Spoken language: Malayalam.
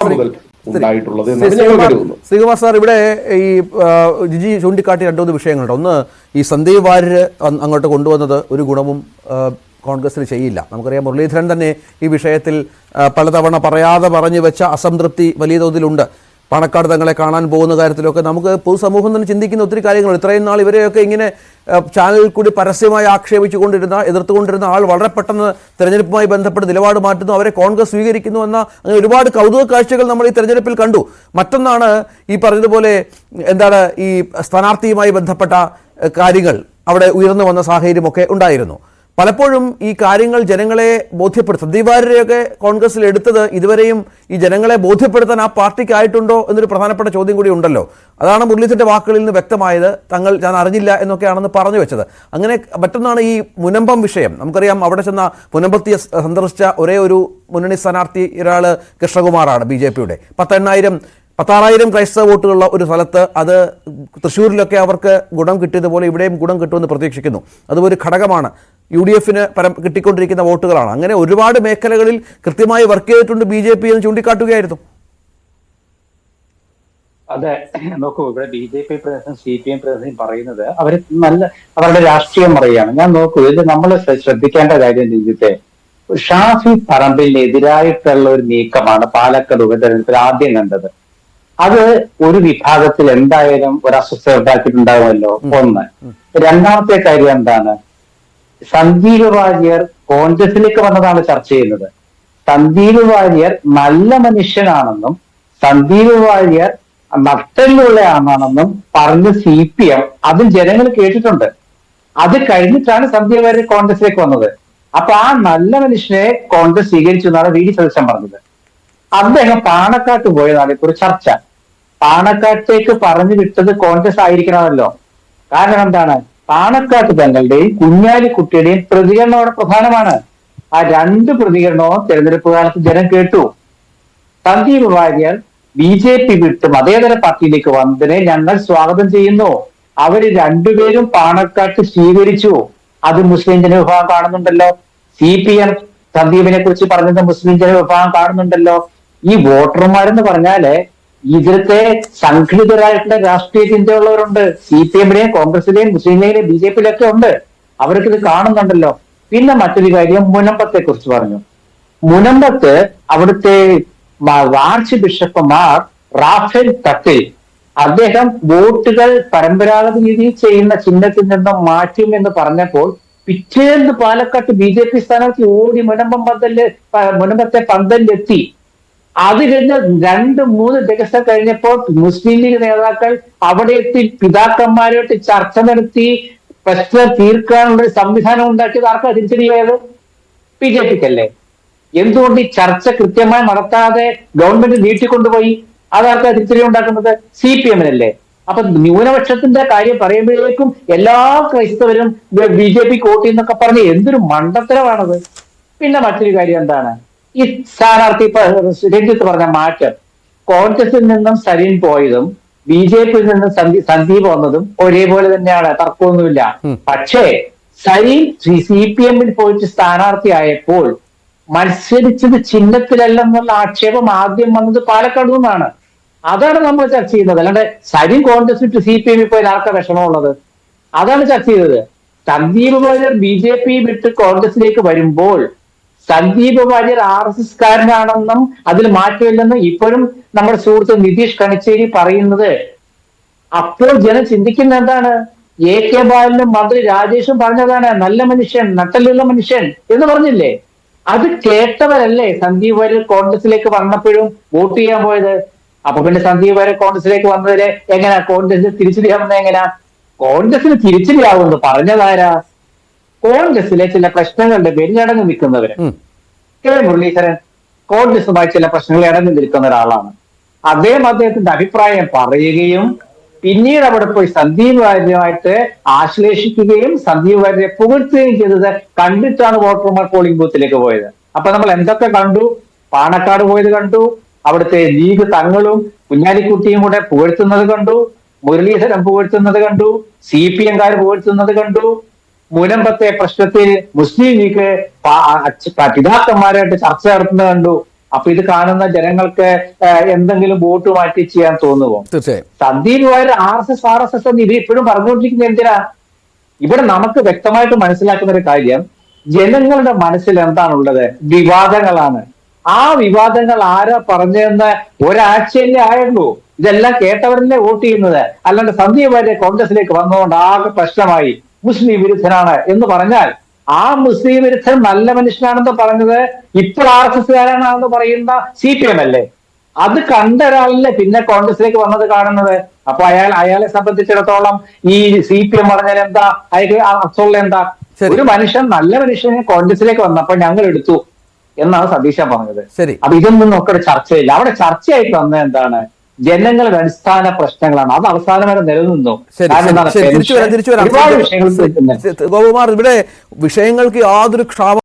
മുതൽ ഉണ്ടായിട്ടുള്ളത് എന്നാണ് ഞങ്ങൾ കരുതുന്നത്. ശ്രീകുമാർ സാർ, ഇവിടെ ഈ ജിജി ചൂണ്ടിക്കാട്ടി രണ്ടു വിഷയങ്ങളുണ്ട്. ഒന്ന്, ഈ സന്ദീപ് വാര്യർ അങ്ങോട്ട് കൊണ്ടുവന്നത് ഒരു ഗുണവും കോൺഗ്രസിന് ചെയ്യില്ല. നമുക്കറിയാം, മുരളീധരൻ തന്നെ ഈ വിഷയത്തിൽ പലതവണ പറയാതെ പറഞ്ഞു വെച്ച അസംതൃപ്തി വലിയ തോതിലുണ്ട്. പാണക്കാട് തങ്ങളെ കാണാൻ പോകുന്ന കാര്യത്തിലൊക്കെ നമുക്ക് പൊതുസമൂഹം തന്നെ ചിന്തിക്കുന്ന ഒത്തിരി കാര്യങ്ങളുണ്ട്. ഇത്രയും നാൾ ഇവരെയൊക്കെ ഇങ്ങനെ ചാനലിൽ കൂടി പരസ്യമായി എതിർത്തുകൊണ്ടിരുന്ന ആൾ വളരെ പെട്ടെന്ന് തെരഞ്ഞെടുപ്പുമായി ബന്ധപ്പെട്ട് നിലപാട് മാറ്റുന്നു, അവരെ കോൺഗ്രസ് സ്വീകരിക്കുന്നു എന്ന അങ്ങനെ ഒരുപാട് കൗതുക കാഴ്ചകൾ നമ്മൾ ഈ തെരഞ്ഞെടുപ്പിൽ കണ്ടു. മറ്റൊന്നാണ് ഈ പറഞ്ഞതുപോലെ ഈ സ്ഥാനാർത്ഥിയുമായി ബന്ധപ്പെട്ട കാര്യങ്ങൾ അവിടെ ഉയർന്നു വന്ന സാഹചര്യമൊക്കെ ഉണ്ടായിരുന്നു. പലപ്പോഴും ഈ കാര്യങ്ങൾ ജനങ്ങളെ ബോധ്യപ്പെടുത്തും. സന്ദീപ് വാര്യരെയൊക്കെ കോൺഗ്രസിൽ എടുത്തത് ഇതുവരെയും ഈ ജനങ്ങളെ ബോധ്യപ്പെടുത്താൻ ആ പാർട്ടിക്കായിട്ടുണ്ടോ എന്നൊരു പ്രധാനപ്പെട്ട ചോദ്യം കൂടി ഉണ്ടല്ലോ. അതാണ് മുരളീധരന്റെ വാക്കുകളിൽ നിന്ന് വ്യക്തമായത്. ഞാൻ അറിഞ്ഞില്ല എന്നൊക്കെയാണെന്ന് പറഞ്ഞു വെച്ചത്. അങ്ങനെ മറ്റൊന്നാണ് ഈ മുനമ്പം വിഷയം. നമുക്കറിയാം, അവിടെ ചെന്ന മുനമ്പത്തി സന്ദർശിച്ച ഒരേ ഒരു മുന്നണി സ്ഥാനാർത്ഥി ഒരാൾ കൃഷ്ണകുമാറാണ്, BJP-യുടെ. 16,000 ക്രൈസ്തവ വോട്ടുകളുള്ള ഒരു സ്ഥലത്ത് അത് തൃശ്ശൂരിലൊക്കെ അവർക്ക് ഗുണം കിട്ടിയതുപോലെ ഇവിടെയും ഗുണം കിട്ടുമെന്ന് പ്രതീക്ഷിക്കുന്നു. അതൊരു ഘടകമാണ്. UDF-ന് കിട്ടിക്കൊണ്ടിരിക്കുന്ന വോട്ടുകളാണ്. അങ്ങനെ ഒരുപാട് മേഖലകളിൽ കൃത്യമായി വർക്ക് ചെയ്തിട്ടുണ്ട് BJP എന്ന് ചൂണ്ടിക്കാട്ടുകയായിരുന്നു. അതെ, നോക്കൂ, ഇവിടെ BJP പ്രതിനിധി CPM പ്രതിനിധി പറയുന്നത് അവരുടെ രാഷ്ട്രീയം പറയുകയാണ്. ഞാൻ നോക്കൂ, ഇത് നമ്മൾ ശ്രദ്ധിക്കേണ്ട കാര്യം രാജ്യത്തെ ഷാഫി പറമ്പിലിനെതിരായിട്ടുള്ള ഒരു നീക്കമാണ് പാലക്കാട് ഉപതെരഞ്ഞെടുപ്പിൽ ആദ്യം കണ്ടത്. അത് ഒരു വിഭാഗത്തിൽ എന്തായാലും ഒരു അസ്വസ്ഥത ഉണ്ടാക്കിയിട്ടുണ്ടാവുമല്ലോ. ഒന്ന്. രണ്ടാമത്തെ കാര്യം എന്താണ്? സന്ദീപ് വാര്യർ കോൺഗ്രസിലേക്ക് വന്നതാണ് ചർച്ച ചെയ്യുന്നത്. സന്ദീപ് വാര്യർ നല്ല മനുഷ്യനാണെന്നും സന്ദീപ് വാര്യർ നട്ടലുള്ളയാണെന്നും പറഞ്ഞ് CPM അതും ജനങ്ങൾ കേട്ടിട്ടുണ്ട്. അത് കഴിഞ്ഞിട്ടാണ് സന്ദീപ് വാര്യർ കോൺഗ്രസിലേക്ക് വന്നത്. അപ്പൊ ആ നല്ല മനുഷ്യനെ കോൺഗ്രസ് സ്വീകരിച്ചു എന്നാണ് VD സതീശൻ പറഞ്ഞത്. അദ്ദേഹം പാണക്കാട്ട് പോയതാണ് ഇപ്പോൾ ചർച്ച. പാണക്കാട്ടേക്ക് പറഞ്ഞു വിട്ടത് കോൺഗ്രസ് ആയിരിക്കണമല്ലോ. കാരണം എന്താണ്? പാണക്കാട്ട് തങ്ങളുടെയും കുഞ്ഞാലിക്കുട്ടിയുടെയും പ്രതികരണം അവിടെ പ്രധാനമാണ്. ആ രണ്ട് പ്രതികരണവും തെരഞ്ഞെടുപ്പ് കാലത്ത് ജനം കേട്ടു. സന്ദീപ് വാര്യർ BJP വിട്ട് മതേതര പാർട്ടിയിലേക്ക് വന്നതിനെ ഞങ്ങൾ സ്വാഗതം ചെയ്യുന്നു. അവര് രണ്ടുപേരും പാണക്കാട്ട് സ്വീകരിച്ചു. അത് മുസ്ലിം ജനവിഭാഗം കാണുന്നുണ്ടല്ലോ. CPM സന്ദീപിനെ കുറിച്ച് പറഞ്ഞത് മുസ്ലിം ജനവിഭാഗം കാണുന്നുണ്ടല്ലോ. ഈ വോട്ടർമാരെന്ന് പറഞ്ഞാല് ഇതിലത്തെ സംഘടിതരായിട്ടുള്ള രാഷ്ട്രീയ ചിന്തയുള്ളവരുണ്ട്. CPM-ലെയും കോൺഗ്രസിലെയും മുസ്ലിം ലീഗിലെയും BJP-യിലൊക്കെ ഉണ്ട്. അവർക്ക് ഇത് കാണുന്നുണ്ടല്ലോ. പിന്നെ മറ്റൊരു കാര്യം, മുനമ്പത്തെ കുറിച്ച് പറഞ്ഞു. മുനമ്പത്ത് അവിടുത്തെ ആർച്ച് ബിഷപ്പ് മാർ റാഫേൽ തട്ടിൽ അദ്ദേഹം വോട്ടുകൾ പരമ്പരാഗത രീതിയിൽ ചെയ്യുന്ന ചിഹ്നത്തിൽ നിന്നും മാറ്റും എന്ന് പറഞ്ഞപ്പോൾ പിറ്റേന്ന് പാലക്കാട്ട് BJP സ്ഥാനാർത്ഥി ഓടി മുനമ്പത്തെ പന്തലിലെത്തി. അത് കഴിഞ്ഞ് 2-3 ദിവസം കഴിഞ്ഞപ്പോൾ മുസ്ലിം ലീഗ് നേതാക്കൾ അവിടെ എത്തി പിതാക്കന്മാരോട്ട് ചർച്ച നടത്തി പ്രശ്നം തീർക്കാനുള്ള ഒരു സംവിധാനം ഉണ്ടാക്കിയത് ആർക്കാ തിരിച്ചടിയായത്? BJP-ക്കല്ലേ. എന്തുകൊണ്ട് ഈ ചർച്ച കൃത്യമായി നടത്താതെ ഗവൺമെന്റ് നീട്ടിക്കൊണ്ടുപോയി? അതാർക്കാ തിരിച്ചടി ഉണ്ടാക്കുന്നത്? CPM-നല്ലേ. അപ്പൊ ന്യൂനപക്ഷത്തിന്റെ കാര്യം പറയുമ്പോഴേക്കും എല്ലാ ക്രൈസ്തവരും BJP വോട്ട് എന്നൊക്കെ പറഞ്ഞ് എന്തൊരു മണ്ടത്തരമാണത്. പിന്നെ മറ്റൊരു കാര്യം എന്താണ്? ഈ സ്ഥാനാർത്ഥി രഞ്ജിത്ത് പറഞ്ഞ മാറ്റം, കോൺഗ്രസിൽ നിന്നും സലീം പോയതും BJP-യിൽ നിന്നും സന്ദീപ് വന്നതും ഒരേപോലെ തന്നെയാണ്, തർക്കമൊന്നുമില്ല. പക്ഷേ സലീം CPM-ൽ പോയിട്ട് സ്ഥാനാർത്ഥിയായപ്പോൾ മത്സരിച്ചത് ചിഹ്നത്തിലല്ലെന്നുള്ള ആക്ഷേപം ആദ്യം വന്നത് പാലക്കാട് നിന്നാണ്. അതാണ് നമ്മൾ ചർച്ച ചെയ്യുന്നത്. അല്ലാണ്ട് സലീം കോൺഗ്രസ് വിട്ട് CPM-ൽ പോയാൽ ആർക്കാ വിഷമമുള്ളത്? അതാണ് ചർച്ച ചെയ്തത്. സന്ദീപ് വാര്യർ BJP വിട്ട് കോൺഗ്രസിലേക്ക് വരുമ്പോൾ സന്ദീപ് വാര്യർ RSS-കാരനാണെന്നും അതിൽ മാറ്റമില്ലെന്നും ഇപ്പോഴും നമ്മുടെ സുഹൃത്ത് നിതീഷ് കണിച്ചേരി പറയുന്നത്. അപ്പോൾ ജനം ചിന്തിക്കുന്ന എന്താണ്? AK ബാലനും മന്ത്രി രാജേഷും പറഞ്ഞതാണ് നല്ല മനുഷ്യൻ, നട്ടലുള്ള മനുഷ്യൻ എന്ന് പറഞ്ഞില്ലേ? അത് കേട്ടവരല്ലേ സന്ദീപ് വാര്യർ കോൺഗ്രസിലേക്ക് വന്നപ്പോഴും വോട്ട് ചെയ്യാൻ പോയത്? അപ്പൊ പിന്നെ സന്ദീപ് വാര്യർ കോൺഗ്രസിലേക്ക് വന്നതില് എങ്ങനെയാ കോൺഗ്രസിന് തിരിച്ചടിയാവുന്നത്? എങ്ങനെയാ കോൺഗ്രസിന് തിരിച്ചടിയാവുന്നത്? പറഞ്ഞതാരാ? കോൺഗ്രസിലെ ചില പ്രശ്നങ്ങളുടെ പേരിൽ അടങ്ങി നിൽക്കുന്നവര്. മുരളീധരൻ കോൺഗ്രസുമായി ചില പ്രശ്നങ്ങൾ ഇടങ്ങി നിൽക്കുന്ന ഒരാളാണ്. അദ്ദേഹത്തിന്റെ അഭിപ്രായം പറയുകയും പിന്നീട് അവിടെ പോയി സന്ദീപ് വാര്യരുമായിട്ട് ആശ്ലേഷിക്കുകയും സന്ദീപ് വാര്യരെ പുകഴ്ത്തുകയും ചെയ്തത് കണ്ടിട്ടാണ് വോട്ടർമാർ പോളിംഗ് ബൂത്തിലേക്ക് പോയത്. അപ്പൊ നമ്മൾ എന്തൊക്കെ കണ്ടു? പാണക്കാട് പോയത് കണ്ടു, അവിടുത്തെ ലീഗ് തങ്ങളും കുഞ്ഞാലിക്കുട്ടിയും കൂടെ പുകഴ്ത്തുന്നത് കണ്ടു, മുരളീധരൻ പുകഴ്ത്തുന്നത് കണ്ടു, CPM-കാർ പുകഴ്ത്തുന്നത് കണ്ടു, മുനമ്പത്തെ പ്രശ്നത്തിൽ മുസ്ലിം ലീഗ് പിതാക്കന്മാരായിട്ട് ചർച്ച നടത്തുന്നത് കണ്ടു. അപ്പൊ ഇത് കാണുന്ന ജനങ്ങൾക്ക് എന്തെങ്കിലും വോട്ട് മാറ്റി ചെയ്യാൻ തോന്നുമോ? തീർച്ചയായും സന്ദീപ് വാര്യർ RSS എന്ന് ഇവർ ഇപ്പോഴും പറഞ്ഞുകൊണ്ടിരിക്കുന്നത് എന്തിനാ? ഇവിടെ നമുക്ക് വ്യക്തമായിട്ട് മനസ്സിലാക്കുന്ന ഒരു കാര്യം, ജനങ്ങളുടെ മനസ്സിൽ എന്താണുള്ളത്? വിവാദങ്ങളാണ്. ആ വിവാദങ്ങൾ ആരാ പറഞ്ഞതെന്ന് ഒരാഴ്ചയല്ലേ ആയുള്ളൂ. ഇതെല്ലാം കേട്ടവരല്ലേ വോട്ട് ചെയ്യുന്നത്. അല്ലാണ്ട് സന്ദീപ് വാര്യർ കോൺഗ്രസിലേക്ക് വന്നുകൊണ്ട് ആകെ പ്രശ്നമായി, മുസ്ലിം വിരുദ്ധനാണ് എന്ന് പറഞ്ഞാൽ ആ മുസ്ലിം വിരുദ്ധൻ നല്ല മനുഷ്യനാണെന്ന് പറഞ്ഞത് ഇപ്പോൾ RSSകാരനാണെന്ന് പറയുന്ന CPM അല്ലേ? അത് കണ്ട ഒരാളല്ലേ പിന്നെ കോൺഗ്രസിലേക്ക് വന്നത് കാണുന്നത്. അപ്പൊ അയാളെ സംബന്ധിച്ചിടത്തോളം ഈ CPM പറഞ്ഞാൽ എന്താ, അയാൾക്ക് അസുള്ള എന്താ? ഒരു മനുഷ്യൻ നല്ല മനുഷ്യനെ കോൺഗ്രസിലേക്ക് വന്നപ്പോൾ ഞങ്ങൾ എടുത്തു എന്നാണ് സതീശൻ പറഞ്ഞത്. അപ്പൊ ഇതൊന്നും ഒക്കെ ചർച്ചയില്ല. അവിടെ ചർച്ചയായിട്ട് വന്നത് എന്താണ്? ജനങ്ങളുടെ അടിസ്ഥാന പ്രശ്നങ്ങളാണ്. അത് അവസാനം വരെ നിലനിന്നു. ഗോപകുമാർ, ഇവിടെ വിഷയങ്ങൾക്ക് യാതൊരു ക്ഷാമം